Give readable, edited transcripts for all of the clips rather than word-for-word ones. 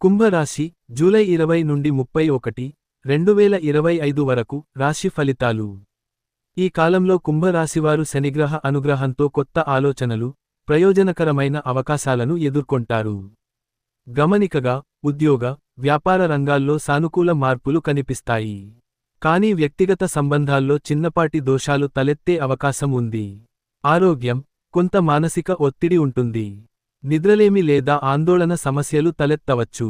కుంభరాశి జూలై 20 నుండి 31, 2025 వరకు రాశి ఫలితాలు. ఈ కాలంలో కుంభరాశివారు శనిగ్రహ అనుగ్రహంతో కొత్త ఆలోచనలు, ప్రయోజనకరమైన అవకాశాలను ఎదుర్కొంటారు. గమనికగా, ఉద్యోగ, వ్యాపార రంగాల్లో సానుకూల మార్పులు కనిపిస్తాయి. కానీ వ్యక్తిగత సంబంధాల్లో చిన్నపాటి దోషాలు తలెత్తే అవకాశం ఉంది. ఆరోగ్యం, కొంత మానసిక ఒత్తిడి ఉంటుంది. నిద్రలేమి లేదా ఆందోళన సమస్యలు తలెత్తవచ్చు.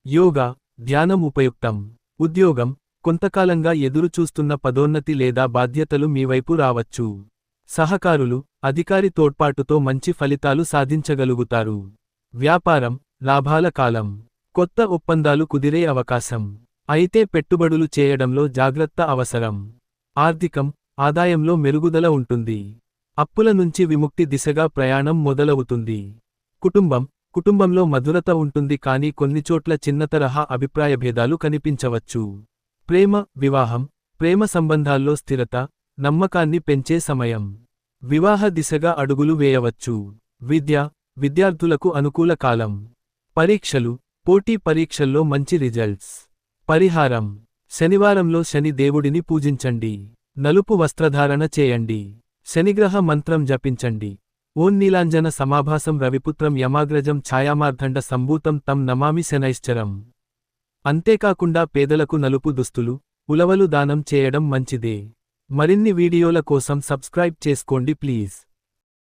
యోగా, ధ్యానం ఉపయుక్తం. ఉద్యోగం, కొంతకాలంగా ఎదురుచూస్తున్న పదోన్నతి లేదా బాధ్యతలు మీ వైపు రావచ్చు. సహకారులు, అధికారి తోడ్పాటుతో మంచి ఫలితాలు సాధించగలుగుతారు. వ్యాపారం, లాభాల కాలం. కొత్త ఒప్పందాలు కుదిరే అవకాశం. అయితే పెట్టుబడులు చేయడంలో జాగ్రత్త అవసరం. ఆర్థికం, ఆదాయంలో మెరుగుదల ఉంటుంది. అప్పుల నుంచి విముక్తి దిశగా ప్రయాణం మొదలవుతుంది. కుటుంబం, కుటుంబంలో మధురత ఉంటుంది కానీ కొన్నిచోట్ల చిన్నతరహా అభిప్రాయభేదాలు కనిపించవచ్చు. ప్రేమ, వివాహం, ప్రేమ సంబంధాల్లో స్థిరత, నమ్మకాన్ని పెంచే సమయం. వివాహ దిశగా అడుగులు వేయవచ్చు. విద్య, విద్యార్థులకు అనుకూల కాలం. పరీక్షలు, పోటీ పరీక్షల్లో మంచి రిజల్ట్స్. పరిహారం: శనివారంలో శని దేవుడిని పూజించండి. నలుపు వస్త్రధారణ చేయండి. శనిగ్రహ మంత్రం జపించండి. ఓం నీలాంజన సమాభాసం రవిపుత్రం యమాగ్రజం ఛాయామార్దండ సంభూతం తం నమామి శనైశ్చరం. అంతేకాకుండా పేదలకు నలుపు దుస్తులు, ఉలవలు దానం చేయడం మంచిదే. మరిన్ని వీడియోల కోసం సబ్స్క్రైబ్ చేసుకోండి ప్లీజ్.